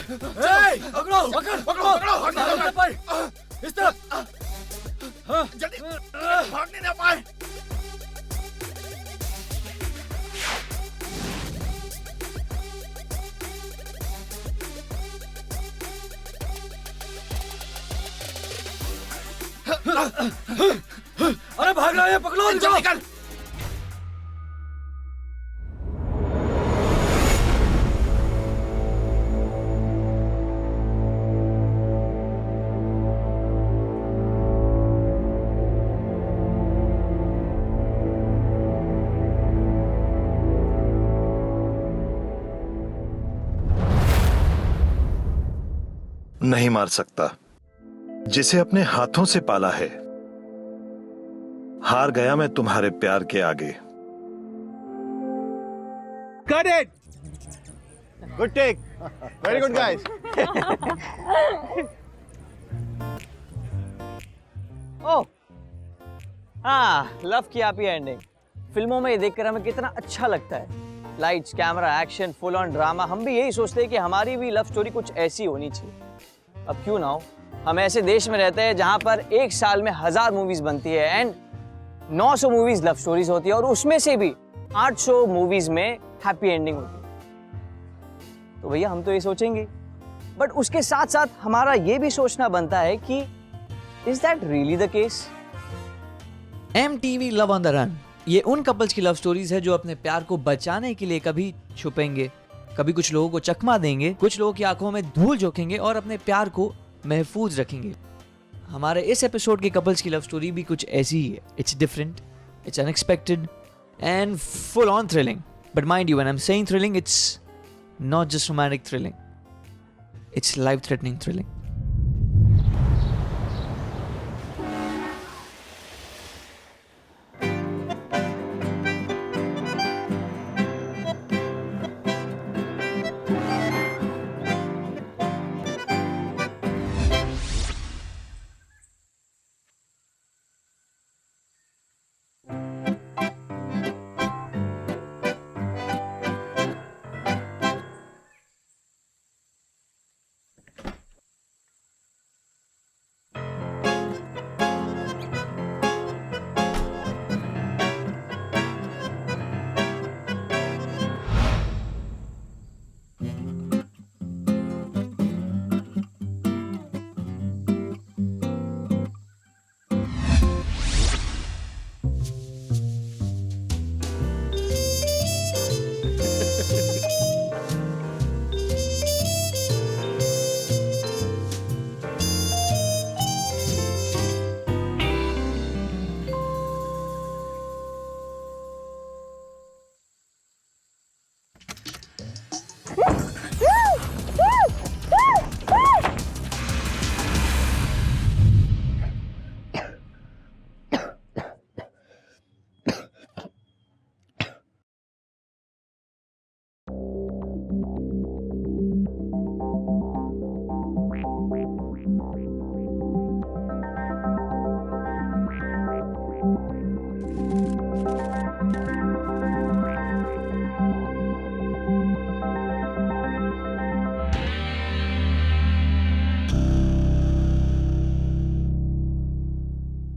पकड़ो पकड़ पकड़ो पकड़ो इस तरफ। हाँ जल्दी भागने ना पाए। अरे भाग रहा है, पकड़ो इनको। निकल। नहीं मार सकता जिसे अपने हाथों से पाला है। हार गया मैं तुम्हारे प्यार के आगे। Cut it! Good take. Very good, guys. ओह हाँ, लव की हैप्पी एंडिंग। फिल्मों में ये देखकर हमें कितना अच्छा लगता है। Lights, camera, action, full on drama. हम भी यही सोचते हैं कि हमारी भी लव स्टोरी कुछ ऐसी होनी चाहिए। अब क्यों ना हो, हम ऐसे देश में रहते हैं जहां पर एक साल में 1000 मूवीज बनती है एंड 900 मूवीज लव स्टोरीज होती है और उसमें से भी 800 मूवीज में हैप्पी एंडिंग होती है। तो भैया हम तो ये सोचेंगे, बट उसके साथ साथ हमारा ये भी सोचना बनता है कि is that really the case? MTV love on the run, ये उन कपल्स की लव स्टोरीज है जो अपने प्यार को बचाने के लिए कभी छुपेंगे, कभी कुछ लोगों को चकमा देंगे, कुछ लोगों की आंखों में धूल झोंकेंगे और अपने प्यार को महफूज रखेंगे। हमारे इस एपिसोड के कपल्स की लव स्टोरी भी कुछ ऐसी ही है। It's different, it's unexpected and full on thrilling. But mind you, when I am saying thrilling, it's not just romantic thrilling, it's life threatening thrilling.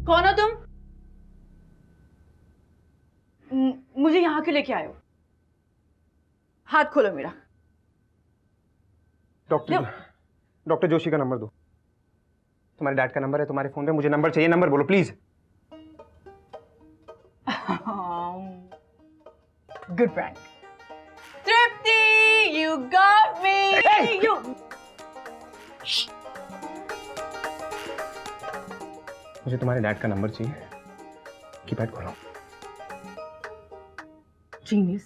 कौन हो तुम? मुझे यहाँ क्यों लेके आए हो? हाथ खोलो मेरा। डॉक्टर जोशी का नंबर दो। तुम्हारे डैड का नंबर है तुम्हारे फोन पे, मुझे नंबर चाहिए। नंबर बोलो please. Good prank. Tripti, you got me. Hey! You. मुझे तुम्हारे डैड का नंबर चाहिए। कीपैड खोलो। Genius.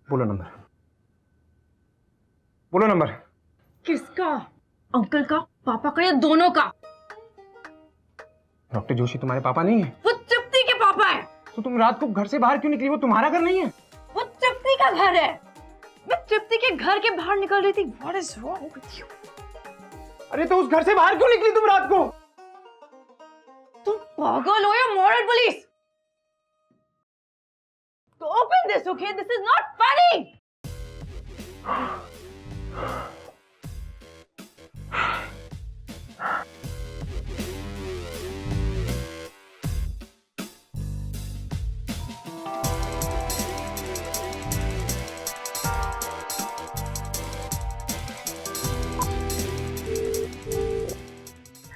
बोलो नंबर, बोलो नंबर। किसका? अंकल का, पापा का या दोनों का? डॉक्टर जोशी तुम्हारे पापा नहीं है? वो तृप्ति के पापा है। तो तुम रात को घर से बाहर क्यों निकली? वो तुम्हारा घर नहीं है? वो तृप्ति का घर है। मैं तृप्ति के घर के बाहर निकल रही थी। What is wrong with you? अरे तो उस घर से बाहर क्यों निकली तुम रात को? तुम पागल हो या moral police? Open this, okay? This is not funny.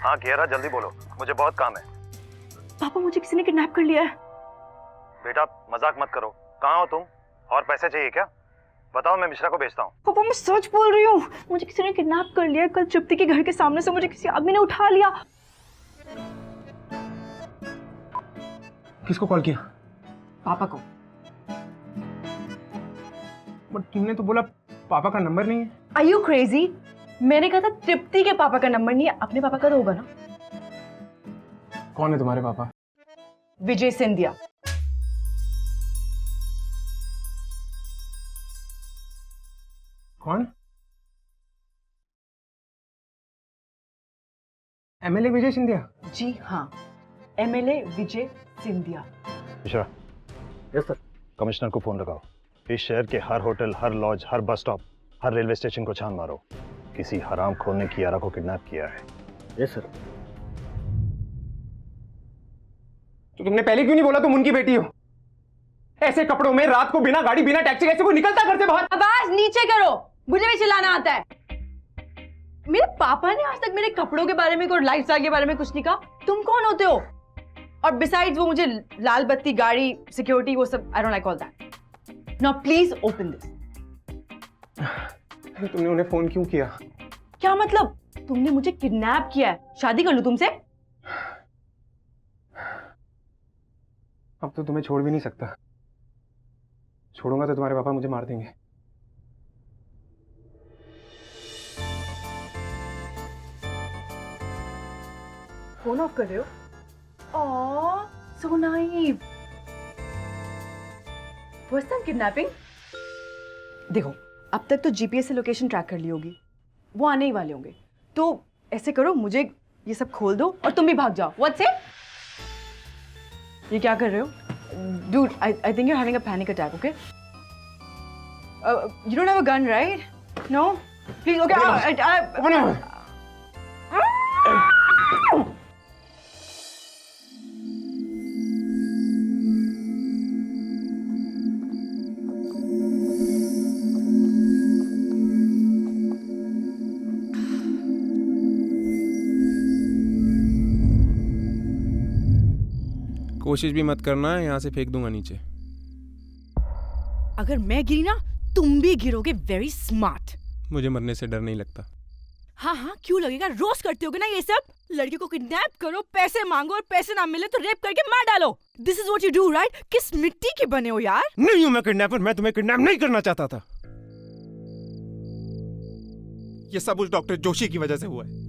हाँ कियारा, जल्दी बोलो, मुझे बहुत काम है। पापा, मुझे किसी ने किडनैप कर लिया है। बेटा मजाक मत करो, कहाँ हो तुम? और पैसे चाहिए क्या? बताओ, मैं मिश्रा को भेजता हूँ। पापा, मैं सच बोल रही हूँ, मुझे किसी ने किडनैप कर लिया है। कल तृप्ति के घर के सामने से मुझे किसी आदमी ने उठा लिया। किसको कॉल किया? पापा को। बट तुमने तो बोला पापा का नंबर नहीं है। Are you crazy? मैंने कहा था तृप्ति के पापा का नंबर नहीं है, अपने पापा का तो होगा ना। कौन है तुम्हारे पापा? विजय सिंधिया। कौन? एमएलए विजय सिंधिया? जी हाँ, MLA Vijay Scindia. Mishra. Yes sir. Commissioner को फोन लगाओ। इस शहर के हर होटल, हर लॉज, हर बस स्टॉप, हर रेलवे स्टेशन को छान मारो। किसी हराम खोर ने कियारा को किडनैप किया है। Yes sir. तो तुमने पहले क्यों नहीं बोला तुम उनकी बेटी हो? ऐसे कपड़ों में रात को बिना गाड़ी बिना टैक्सी कैसे कोई निकलता घर से बाहर? आवाज नीचे करो, मुझे भी चिल्लाना आता है। मेरे पापा ने आज तक मेरे कपड़ों के बारे में और लाइफस्टाइल के बारे में कुछ नहीं कहा। तुम कौन होते हो? और बिसाइड्स वो मुझे लाल बत्ती, गाड़ी, सिक्योरिटी, वो सब I don't like all that. Now please open this. तुमने उन्हें फोन क्यों किया? क्या मतलब? तुमने मुझे किडनैप किया है, शादी कर लूं तुमसे? अब तो तुम्हें छोड़ भी नहीं सकता। छोड़ूंगा तो तुम्हारे पापा मुझे मार देंगे। फोन ऑफ कर रहे हो? Aw, so naive. First time kidnapping? देखो, अब तक तो जीपीएस से लोकेशन ट्रैक कर ली होगी, वो आने ही वाले होंगे। तो ऐसे करो, मुझे ये सब खोल दो और तुम भी भाग जाओ। What's it? ये क्या कर रहे हो? Dude, I think you're having a panic attack, okay? You don't have a gun, right? No? Please, okay. कोशिश भी मत करना है, यहाँ से फेंक दूंगा नीचे। अगर मैं गिरी ना, तुम भी गिरोगे। Very smart. मुझे मरने से डर नहीं लगता। हाँ हाँ, क्यों लगेगा? रोज करते होगे ना ये सब। लड़की को किडनैप करो, पैसे मांगो, और पैसे ना मिले तो रेप करके मार डालो। This is what you do, right? किस मिट्टी के बने हो यार? नहीं हूं मैं किडनैपर, मैं तुम्हें किडनैप नहीं करना चाहता था। ये सब उस डॉक्टर जोशी की वजह से हुआ है।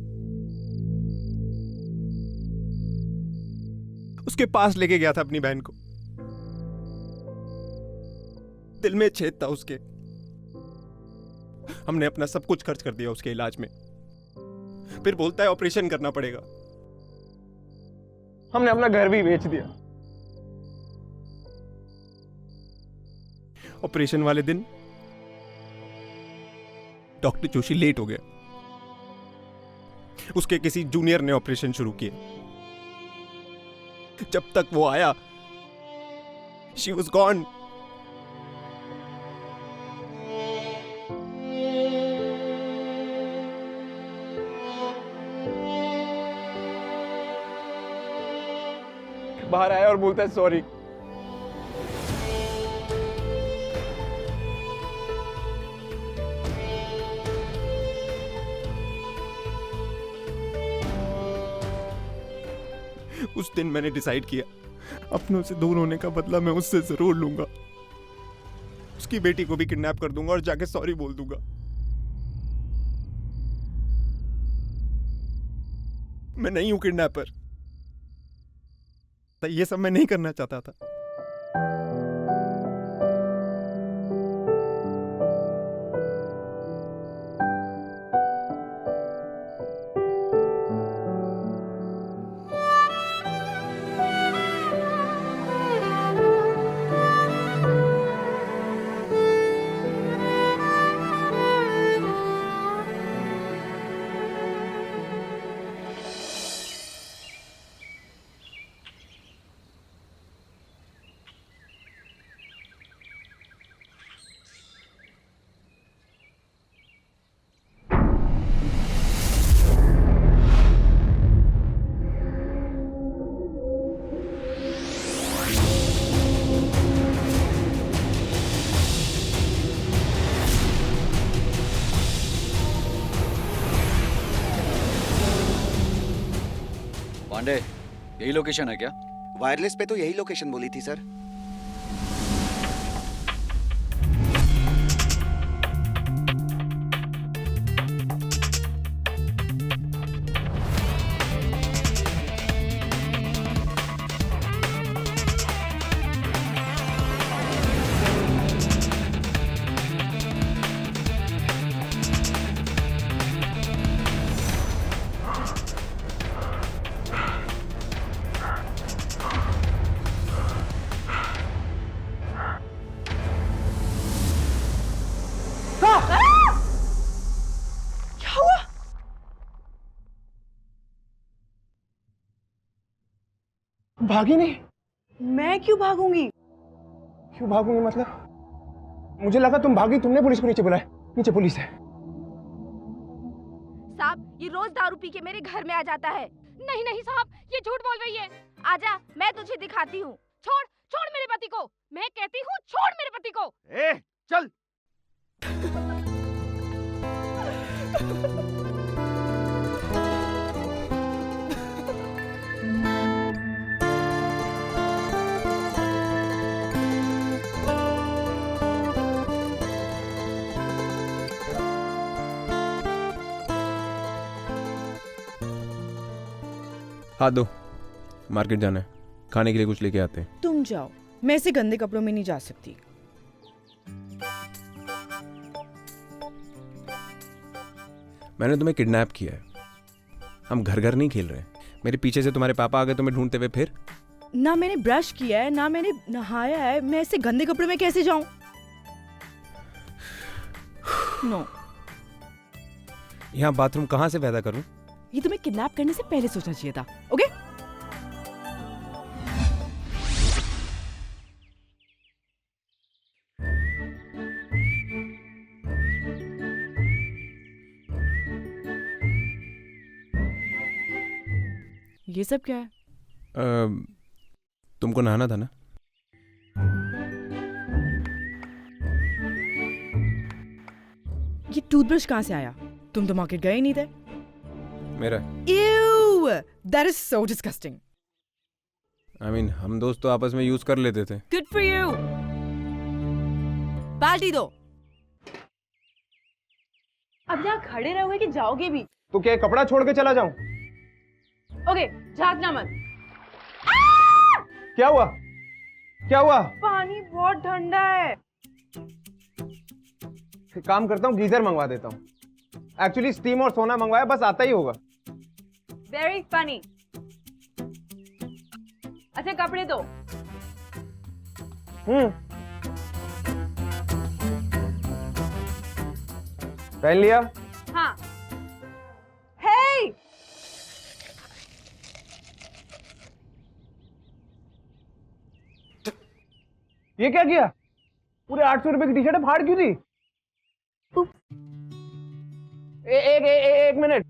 उसके पास लेके गया था अपनी बहन को, दिल में छेद था उसके। हमने अपना सब कुछ खर्च कर दिया उसके इलाज में, फिर बोलता है ऑपरेशन करना पड़ेगा। हमने अपना घर भी बेच दिया। ऑपरेशन वाले दिन डॉक्टर जोशी लेट हो गया। उसके किसी जूनियर ने ऑपरेशन शुरू किया। जब तक वो आया, शी वॉज गॉन। बाहर आया और बोलता है सॉरी। उस दिन मैंने डिसाइड किया, अपनों से दूर होने का बदला मैं उससे जरूर लूंगा। उसकी बेटी को भी किडनैप कर दूंगा और जाके सॉरी बोल दूंगा। मैं नहीं हूं किडनैपर। ये सब मैं नहीं करना चाहता था। पांडे, यही लोकेशन है क्या? वायरलेस पे तो यही लोकेशन बोली थी सर। भागी नहीं? मैं क्यों भागूंगी? क्यों भागूंगी मतलब? मुझे लगा तुम भागी, तुमने पुलिस को नीचे बुलाया। नीचे पुलिस है। साहब, ये रोज दारू पी के मेरे घर में आ जाता है। नहीं नहीं साहब, ये झूठ बोल रही है। आजा, मैं तुझे दिखाती हूँ। छोड़ छोड़ मेरे पति को, मैं कहती हूँ छोड़ मेरे पति को। ए, चल। हाथ दो, मार्केट जाना है, खाने के लिए कुछ लेके आते हैं। तुम जाओ, मैं ऐसे गंदे कपड़ों में नहीं जा सकती। मैंने तुम्हें किडनैप किया है, हम घर घर नहीं खेल रहे। मेरे पीछे से तुम्हारे पापा आ गए तुम्हें ढूंढते हुए। फिर ना मैंने ब्रश किया है, ना मैंने नहाया है, मैं ऐसे गंदे कपड़े में कैसे जाऊं? नो। यहाँ बाथरूम कहाँ से पैदा करूं? ये तुम्हें किडनैप करने से पहले सोचना चाहिए था। ओके? ये सब क्या है? तुमको नहाना था ना? ये टूथब्रश कहाँ से आया? तुम तो मार्केट गए ही नहीं थे। मेरा। Ew! That is so disgusting. I mean, हम दोस्त तो आपस में यूज कर लेते थे। Good for you. बाल्टी दो। अब यहाँ खड़े रहोगे कि जाओगे भी? तो क्या कपड़ा छोड़ के चला जाऊं? ओके, झांकना मत। क्या हुआ? क्या हुआ? पानी बहुत ठंडा है। एक काम करता हूँ, गीजर मंगवा देता हूँ। एक्चुअली स्टीम और सोना मंगवाया, बस आता ही होगा। Very funny. अच्छा कपड़े दो। पहन लिया? हाँ। हे! ये क्या किया? पूरे 800 रुपए की टी शर्ट फाड़ क्यों दी? एक मिनट।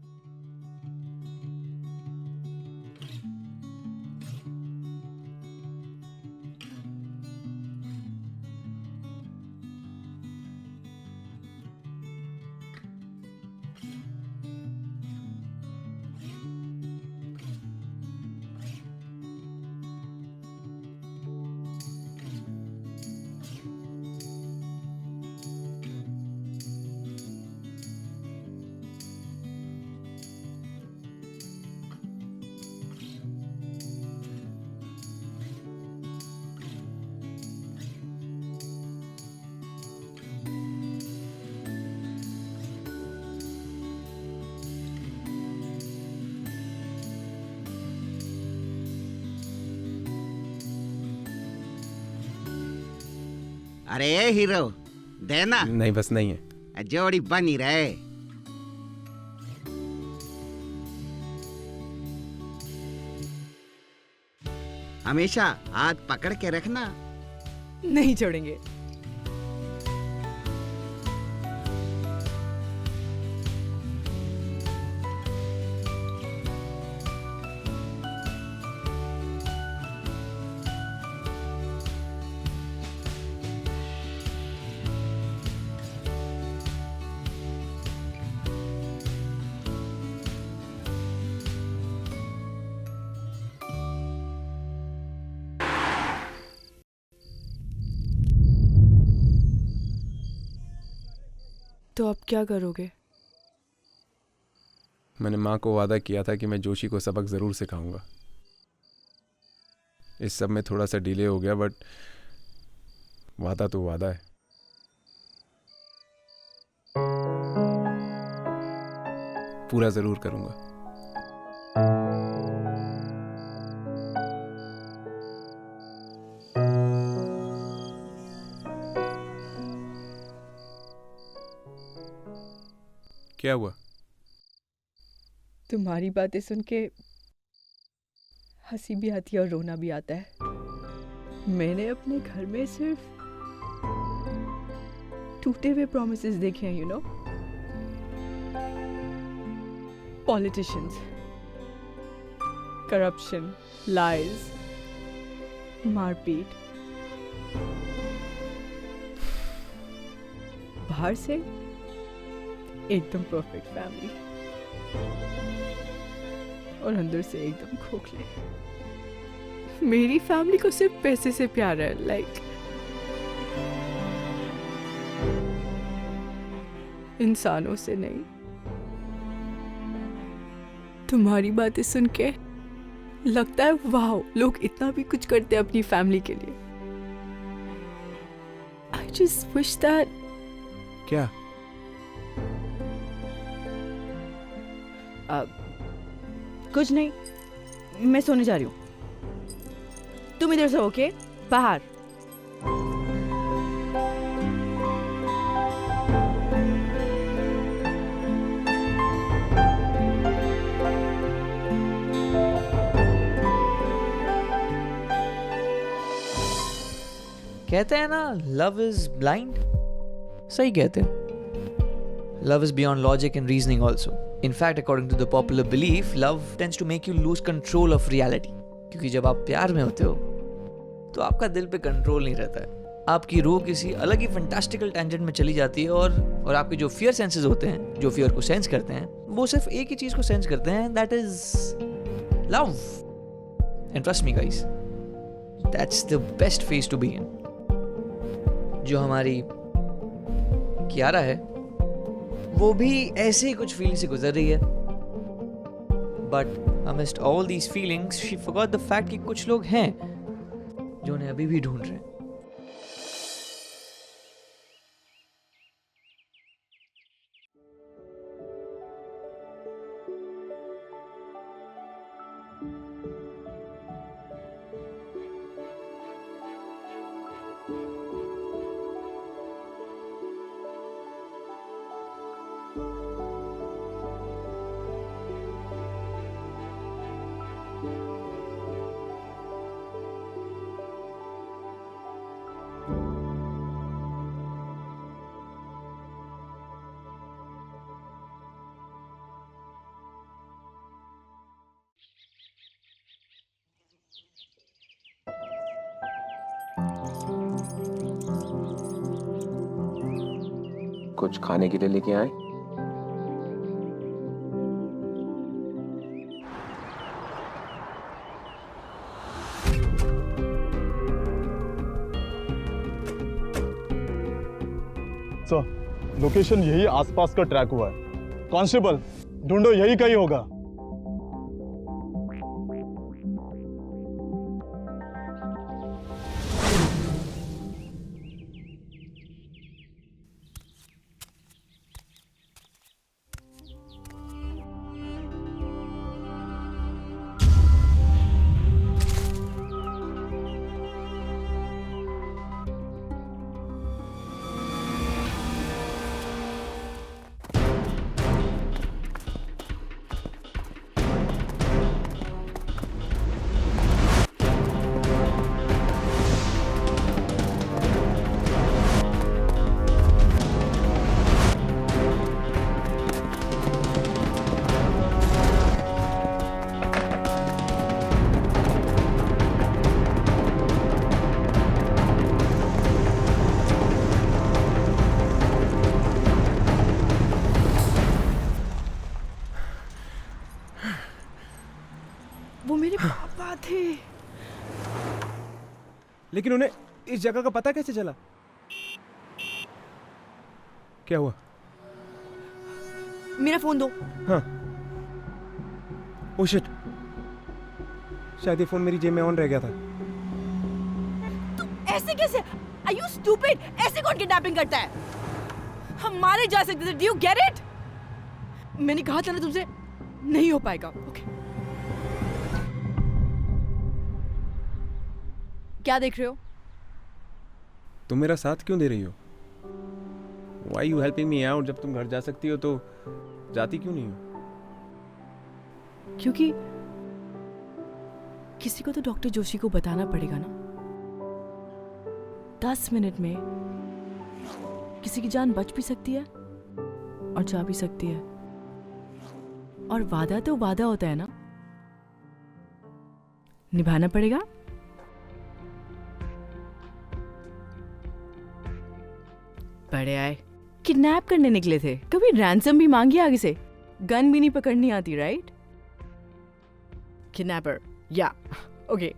अरे हीरो, देना। नहीं, बस नहीं है। जोड़ी बनी रहे। हमेशा हाथ पकड़ के रखना। नहीं छोड़ेंगे। तो अब क्या करोगे? मैंने माँ को वादा किया था कि मैं जोशी को सबक ज़रूर सिखाऊंगा। इस सब में थोड़ा सा डिले हो गया, बट वादा तो वादा है। पूरा ज़रूर करूंगा। क्या हुआ? तुम्हारी बातें सुन के हंसी भी आती है और रोना भी आता है। मैंने अपने घर में सिर्फ टूटे हुए प्रॉमिसेस देखे हैं, you know. Politicians, corruption, lies, मारपीट। बाहर से एकदम परफेक्ट फैमिली और अंदर से एकदम खोखले। मेरी फैमिली को सिर्फ पैसे से प्यार है, लाइक इंसानों से नहीं। तुम्हारी बातें सुन के लगता है वाह, लोग इतना भी कुछ करते हैं अपनी फैमिली के लिए। I just wish that. क्या? कुछ नहीं, मैं सोने जा रही हूँ। तुम इधर से ओके? बाहर। कहते हैं ना, लव इज ब्लाइंड। सही कहते हैं। Love is beyond logic and reasoning also. In fact, according to the popular belief, love tends to make you lose control of reality. क्योंकि जब आप प्यार में होते हो तो आपका दिल पे कंट्रोल नहीं रहता है। आपकी रूह किसी अलग ही फैंटास्टिकल टेंजेंट में चली जाती है और आपके जो फियर सेंसेस होते हैं, जो फियर को सेंस करते हैं, वो सिर्फ एक ही चीज को सेंस करते हैं, that is love. And trust me guys, that's the best phase to be in. जो हमारी कियारा है वो भी ऐसे ही कुछ फीलिंग से गुजर रही है, but amidst all these feelings she forgot the fact कि कुछ लोग हैं जो उन्हें अभी भी ढूंढ रहे हैं। कुछ खाने के लिए लेके आए? सर, लोकेशन यही आसपास का ट्रैक हुआ है। कांस्टेबल, ढूंढो, यही कहीं होगा। वो मेरे पापा थे। लेकिन उन्हें इस जगह का पता कैसे चला? क्या हुआ? मेरा फोन दो। हाँ। ओह शिट, शायद ये फोन मेरी जेब में ऑन रह गया था। ऐसे कैसे? Are you stupid? ऐसे कौन किडनैपिंग करता है? हम मारे जा सकते थे। Do you get it? मैंने कहा था ना तुमसे, नहीं हो पाएगा। ओके। क्या देख रहे हो? तुम मेरा साथ क्यों दे रही हो? Why you helping me out? जब तुम घर जा सकती हो तो जाती क्यों नहीं हो? क्योंकि किसी को तो डॉक्टर जोशी को बताना पड़ेगा ना। 10 मिनट में किसी की जान बच भी सकती है और जा भी सकती है। और वादा तो वादा होता है ना, निभाना पड़ेगा। बड़े आए, किडनैप करने निकले थे, कभी रैंसम भी मांगी आगे से? गन भी नहीं पकड़नी आती, राइट? किडनैपर, या ओके।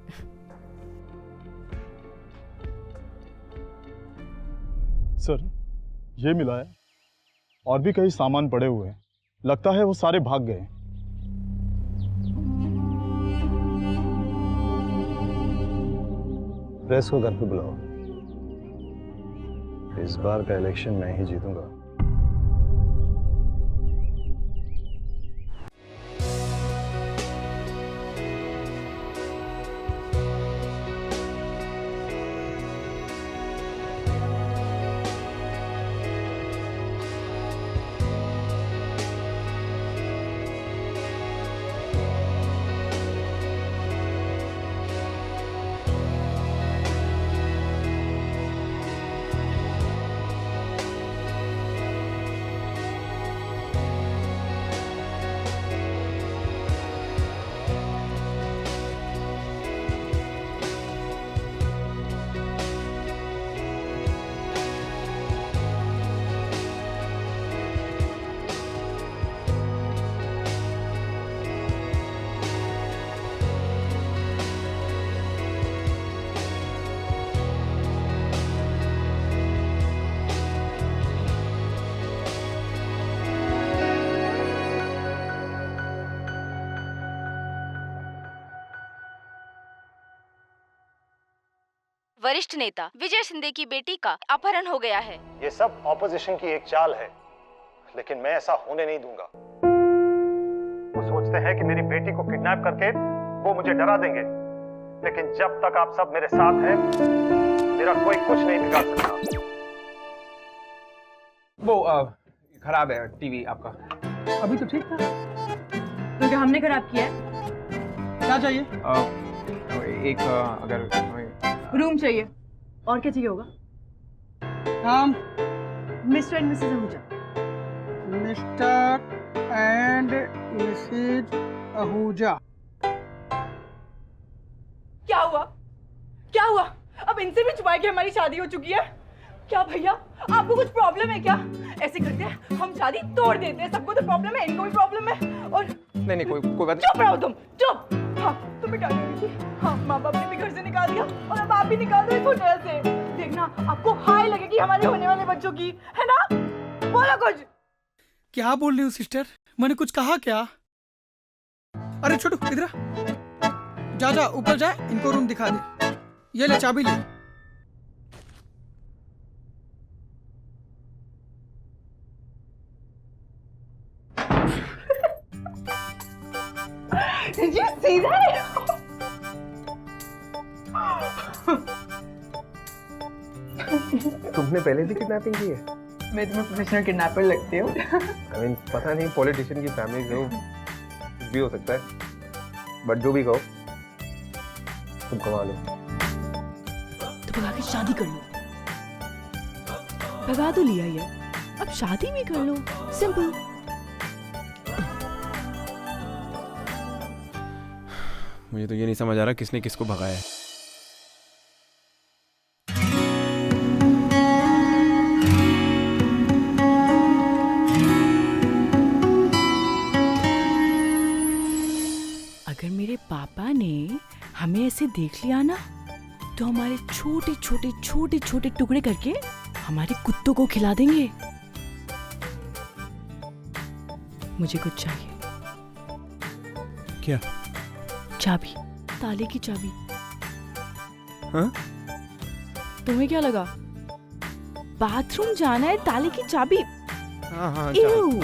सर, ये मिला है और भी कई सामान पड़े हुए हैं। लगता है वो सारे भाग गए। प्रेस को घर पे बुलाओ। इस बार का इलेक्शन मैं ही जीतूंगा। वरिष्ठ नेता विजय शिंदे की बेटी का अपहरण हो गया है। ये सब ऑपोजिशन की एक चाल है, लेकिन मैं ऐसा होने नहीं दूंगा। वो सोचते हैं कि मेरी बेटी को किडनैप करके वो मुझे डरा देंगे, लेकिन जब तक आप सब मेरे साथ हैं, मेरा कोई कुछ नहीं बिगाड़ सकता। वो खराब है टीवी आपका। अभी तो ठीक था। तो क्या हमने खराब किया है? क्या चाहिए? एक अगर रूम चाहिए। और क्या चाहिए होगा? नाम? Mr and Mrs Ahuja. Mr and Mrs Ahuja. क्या हुआ? क्या हुआ? अब इनसे भी छुपा के हमारी शादी हो चुकी है? क्या भैया, आपको कुछ प्रॉब्लम है क्या? ऐसे करते हैं, हम शादी तोड़ देते हैं। सबको तो प्रॉब्लम है, इनको भी प्रॉब्लम है। और नहीं कोई बात। चुप रहो तुम, चुप। हाँ, तुम्हें क्या लगी थी? हाँ, माँ बाप ने भी घर से निकाल दिया और अब आप भी निकाल दो इस होटल से। देखना, आपको हाय लगेगी हमारे होने वाले बच्चों की, है ना? बोलो कुछ। क्या बोल रही हूँ सिस्टर? मैंने कुछ कहा क्या? अरे छोटू इधर आ। जा ऊपर जा, इनको रूम दिखा दे। ये ले चाबी ले। Did you see that? तुमने पहले भी किडनैपिंग की है? मैं तुम्हें प्रोफेशनल किडनैपर लगती हूँ। I mean, पता नहीं पॉलिटिशियन की फैमिली जो कुछ भी हो सकता है, बट जो भी कहो तुम कमा लो। तो भगा के शादी कर लो। भगा तो लिया ही है, अब शादी भी कर लो। सिंपल। मुझे तो ये नहीं समझ आ रहा किसने किसको भगाया है। अगर मेरे पापा ने हमें ऐसे देख लिया ना, तो हमारे छोटे छोटे टुकड़े करके हमारे कुत्तों को खिला देंगे। मुझे कुछ चाहिए। क्या? चाबी, ताले की चाबी। हाँ? तुम्हें क्या लगा? बाथरूम जाना है, ताले की चाबी। हाँ हाँ Ew!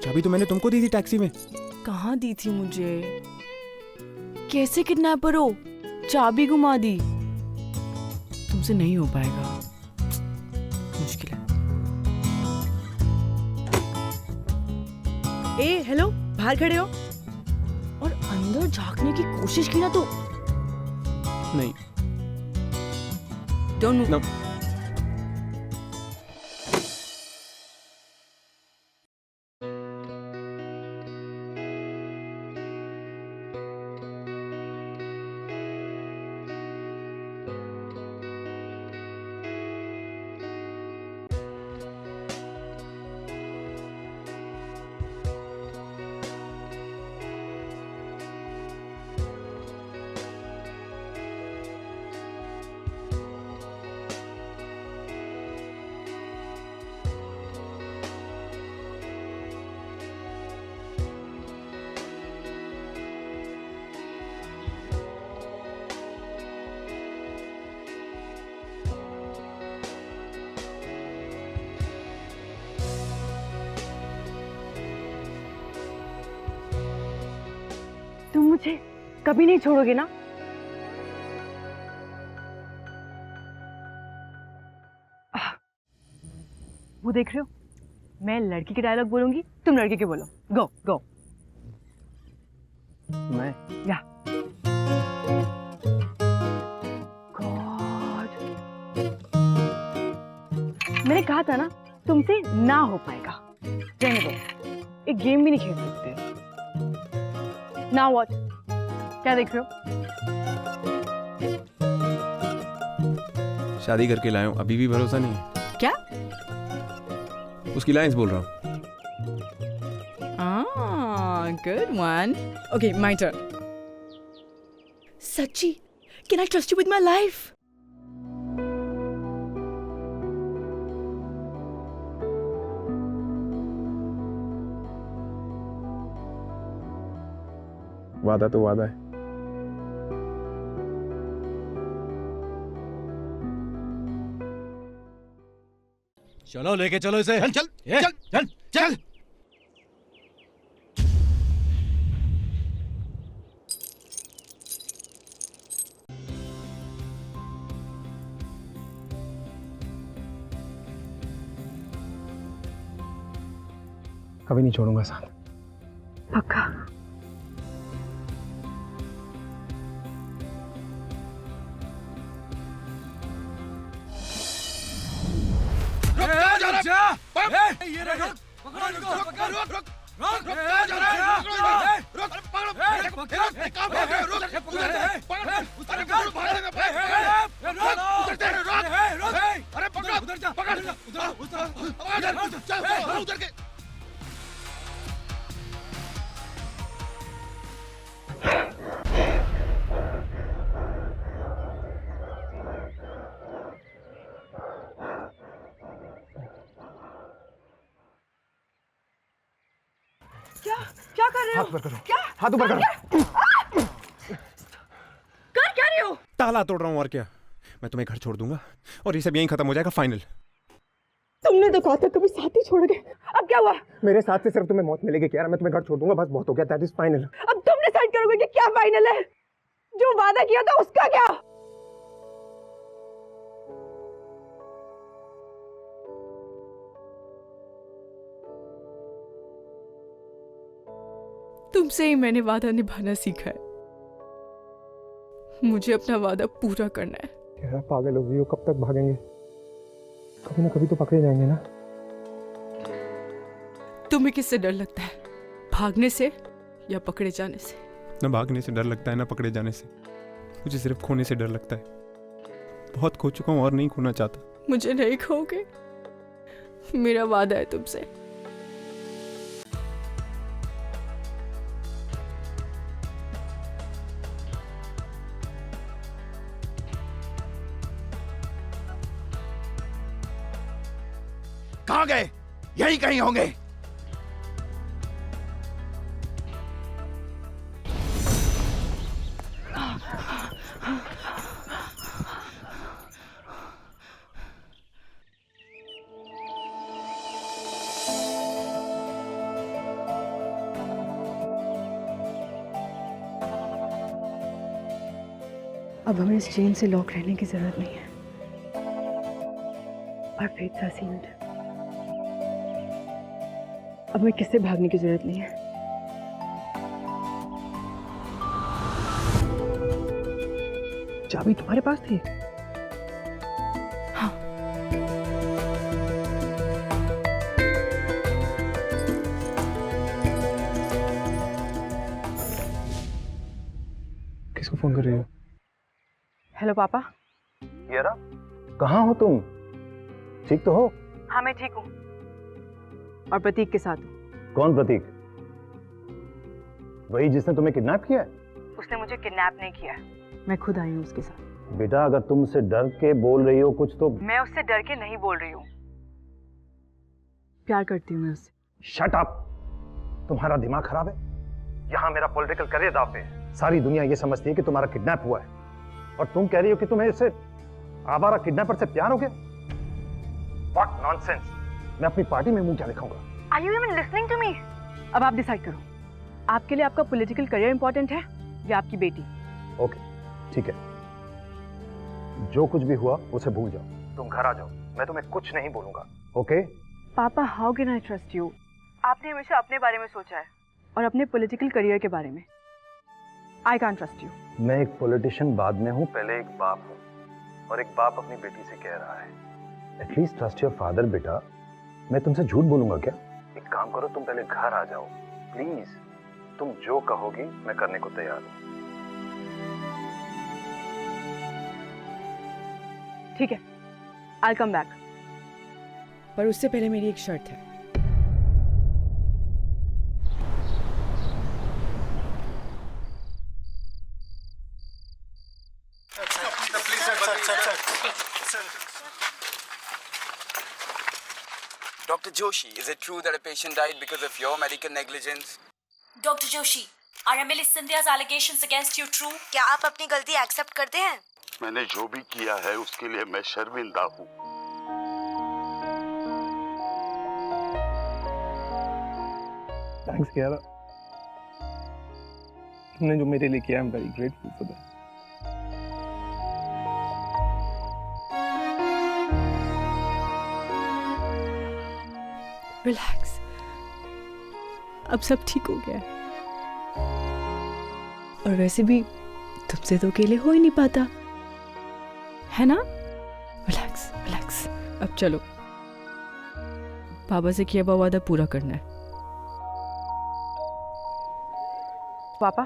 चाबी तो मैंने तुमको दी थी टैक्सी में। कहाँ दी थी मुझे? कैसे किडनैपर हो? चाबी घुमा दी। तुमसे नहीं हो पाएगा, मुश्किल है। ए हेलो, बाहर खड़े हो और अंदर झांकने की कोशिश की ना तो नहीं। Don't move. No. तुम मुझे कभी नहीं छोड़ोगे ना? वो देख रहे हो, मैं लड़की के डायलॉग बोलूंगी, तुम लड़के के बोलो। गो गो। मैं या गॉड, मैंने कहा था ना तुमसे ना हो पाएगा। रहने दो, एक गेम भी नहीं खेल सकते। Now what? क्या देख रहे हो? शादी करके लाया हूँ, अभी भी भरोसा नहीं है। क्या? उसकी लाइंस बोल रहा हूँ। Good one. Okay, my turn. Sachi, can I trust you with my life? वादा तो वादा है। चलो लेके चलो इसे। चल चल चल चल चल। कभी नहीं छोड़ूंगा साथ। पक्का? ये रख, पकड़ो इनको, पकड़ो, रुक, कहाँ जा रहा है? रुक, पकड़ो, उधर के। क्या क्या कर रहे हो? हाथ ऊपर करो। क्या? हाथ ऊपर करो। कर क्या रहे हो? ताला तोड़ रहा हूँ और क्या। मैं तुम्हें घर छोड़ दूंगा और ये सब यहीं खत्म हो जाएगा, फाइनल। तुमने तो कहा था कभी साथ ही छोड़ गए, अब क्या हुआ? मेरे साथ से सिर्फ तुम्हें मौत मिलेगी क्या? मैं तुम्हें घर छोड़ दूंगा, बस बहुत हो गया। That is final. अब तुम डिसाइड करोगे कि क्या फाइनल है। जो वादा किया था उसका क्या? तुमसे ही मैंने वादा निभाना सीखा है। मुझे अपना वादा पूरा करना है। यार पागल हो गई हो, कब तक भागेंगे? कभी ना कभी तो पकड़े जाएंगे ना। तुम्हें किससे डर लगता है, भागने से या पकड़े जाने से? न भागने से डर लगता है ना पकड़े जाने से। मुझे सिर्फ खोने से डर लगता है। बहुत खो चुका हूँ और नहीं खोना चाहता। मुझे नहीं खोओगे, मेरा वादा है तुमसे। कहाँ गए? यही कहीं होंगे। अब हमें इस चेन से लॉक रहने की जरूरत नहीं है। और फेट्स आर सील्ड। अब मैं किससे भागने की जरूरत नहीं है। चाबी तुम्हारे पास थी? हाँ। किसको फोन कर रही हो? हेलो पापा। यारा, कहाँ हो तुम? ठीक तो हो? हाँ मैं ठीक हूँ और प्रतीक के साथ हूँ। कौन प्रतीक? वही जिसने तुम्हें किडनैप किया है? उसने मुझे किडनैप नहीं किया, मैं खुद आई हूँ उसके साथ। बेटा, अगर तुम उससे डर के बोल रही हो कुछ तो... मैं उससे डर के नहीं बोल रही हूँ, प्यार करती हूँ मैं उससे। Shut up! तुम्हारा दिमाग खराब है? यहाँ मेरा पॉलिटिकल करियर दांव पे है। सारी दुनिया ये समझती है कि तुम्हारा किडनैप हुआ है और तुम कह रही हो कि तुम्हें इससे आवारा किडनैपर से प्यार हो गया? What nonsense! मैं अपनी पार्टी में मुंह क्या दिखाऊंगा? Are you even listening to me? अब आप डिसाइड करो, आपके लिए आपका पॉलिटिकल करियर इंपॉर्टेंट है या आपकी बेटी? ओके, ठीक है। जो कुछ भी हुआ उसे भूल जाओ। तुम घर आ जाओ, मैं तुम्हें कुछ नहीं बोलूंगा। ओके? पापा, how can I trust you? आपने हमेशा अपने बारे में सोचा है और अपने पॉलिटिकल करियर के बारे में। I can't trust you. मैं एक पॉलिटिशियन बाद में हूँ, पहले एक बाप हूँ, और एक बाप अपनी बेटी से कह रहा है एटलीस्ट ट्रस्ट योर फादर। बेटा, मैं तुमसे झूठ बोलूंगा क्या? एक काम करो, तुम पहले घर आ जाओ प्लीज। तुम जो कहोगी मैं करने को तैयार हूँ। ठीक है, आई कम बैक, पर उससे पहले मेरी एक शर्त है। Dr. Joshi, is it true that a patient died because of your medical negligence? Doctor Joshi, are MLA Sandhya's allegations against you true? क्या आप अपनी गलती एक्सेप्ट करते हैं? मैंने जो भी किया है उसके लिए मैं शर्मिंदा हूँ। थैंक्स कियारा, तुमने जो मेरे लिए किया, I am very grateful for that. Relax, अब सब ठीक हो गया है। और वैसे भी तुमसे तो अकेले हो ही नहीं पाता, है ना? रिलैक्स रिलैक्स, अब चलो, पापा से किया हुआ वादा पूरा करना है। पापा।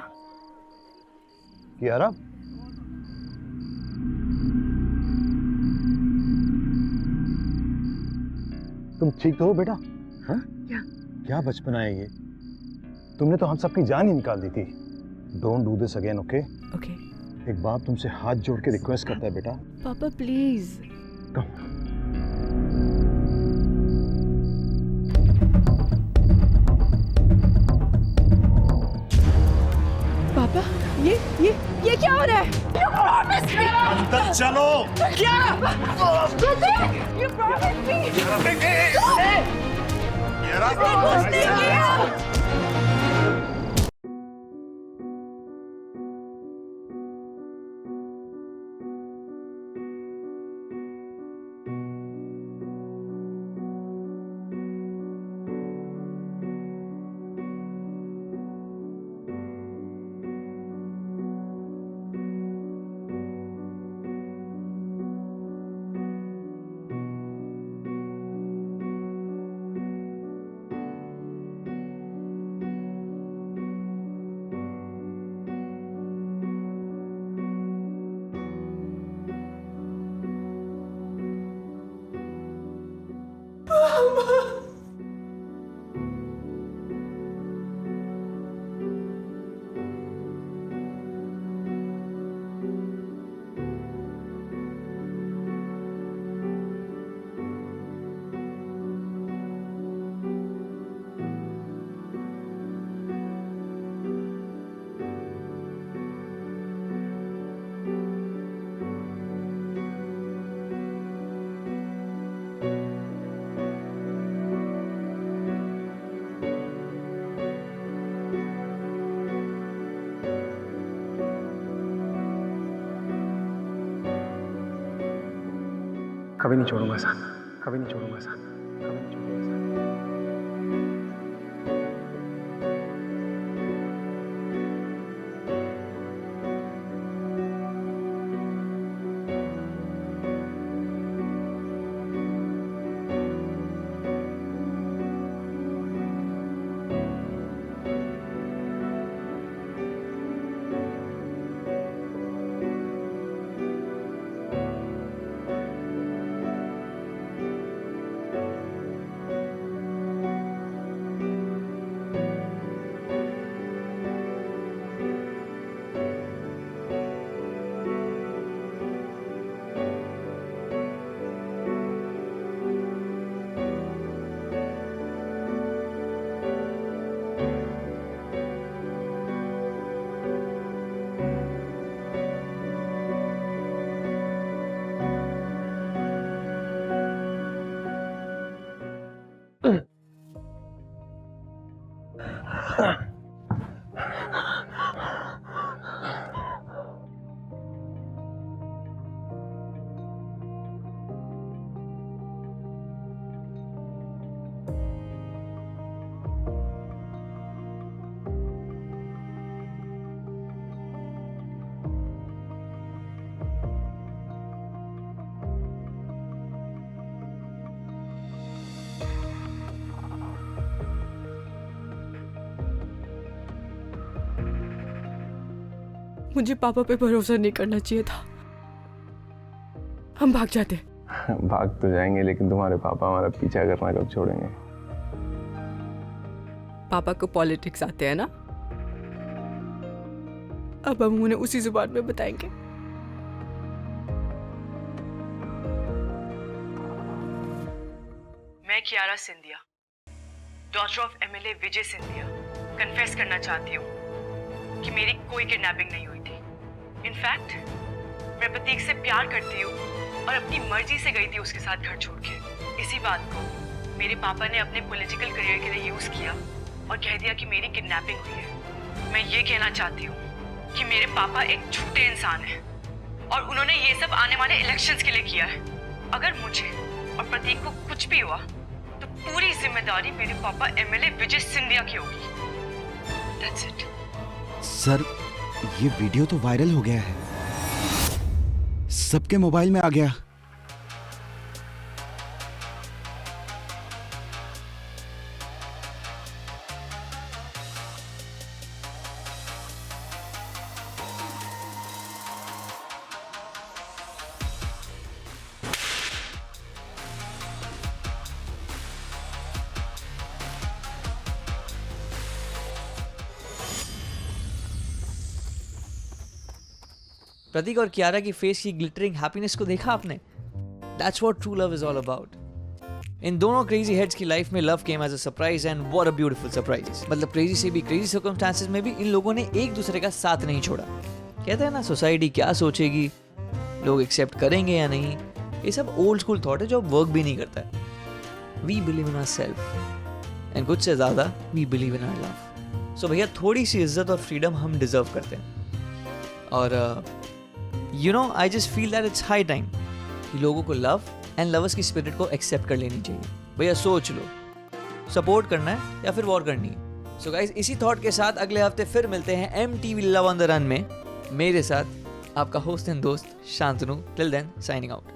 कियारा, तुम ठीक तो हो बेटा? हाँ? क्या बचपना है ये? तुमने तो हम सबकी जान ही निकाल दी थी। Don't do this again, okay? Okay. एक बाप तुमसे हाथ जोड़ के रिक्वेस्ट करता है बेटा। पापा प्लीज। कम। पापा, ये क्या हो रहा है? You promised me! अंदर चलो। क्या? You promised me! उसने कुछ नहीं किया! कभी नहीं छोड़ूंगा साथ, कभी नहीं छोड़ूंगा साथ, कभी नहीं छोड़ूंगा साथ। मुझे पापा पे भरोसा नहीं करना चाहिए था। हम भाग जाते। भाग तो जाएंगे, लेकिन तुम्हारे पापा हमारा पीछा करना कब छोड़ेंगे? पापा को पॉलिटिक्स आते हैं ना, अब हम उन्हें उसी जुबान में बताएंगे। मैं Kiara Scindia, daughter of MLA Vijay Scindia, confess करना चाहती हूँ कि मेरी कोई किडनैपिंग नहीं हुई थी। इनफैक्ट मैं प्रतीक से प्यार करती हूँ और अपनी मर्जी से गई थी उसके साथ घर छोड़ के। इसी बात को मेरे पापा ने अपने पॉलिटिकल करियर के लिए यूज किया और कह दिया कि मेरी किडनैपिंग हुई है। मैं ये कहना चाहती हूँ कि मेरे पापा एक झूठे इंसान हैं और उन्होंने ये सब आने वाले इलेक्शंस के लिए किया है। अगर मुझे और प्रतीक को कुछ भी हुआ तो पूरी जिम्मेदारी मेरे पापा एमएलए विजय सिंधिया की होगी। That's it. सर, ये वीडियो तो वायरल हो गया है, सबके मोबाइल में आ गया। प्रतीक और कियारा की फेस की ग्लिटरिंग हैप्पीनेस को देखा आपने? That's what true love is all about. इन दोनों क्रेजी हेड्स की लाइफ में love came as a surprise and what a beautiful surprise. मतलब क्रेजी से भी क्रेजी सर्कमस्टांसेस में भी इन लोगों ने एक दूसरे का साथ नहीं छोड़ा। कहते हैं ना, सोसाइटी क्या सोचेगी, लोग एक्सेप्ट करेंगे या नहीं, ये सब ओल्ड स्कूल थॉट है जो अब वर्क भी नहीं करता है। We believe in ourselves and कुछ से ज्यादा we believe in our love. So भैया, थोड़ी सी इज्जत और फ्रीडम हम डिजर्व करते हैं। और you know, I just feel that it's high time कि लोगों को लव एंड लवर्स की स्पिरिट को एक्सेप्ट कर लेनी चाहिए। भैया सोच लो, सपोर्ट करना है या फिर वॉर करनी है। सो गाइस, इसी थॉट के साथ अगले हफ्ते फिर मिलते हैं MTV love on the run में, मेरे साथ आपका होस्ट एंड दोस्त Shantanu. Till then, signing out.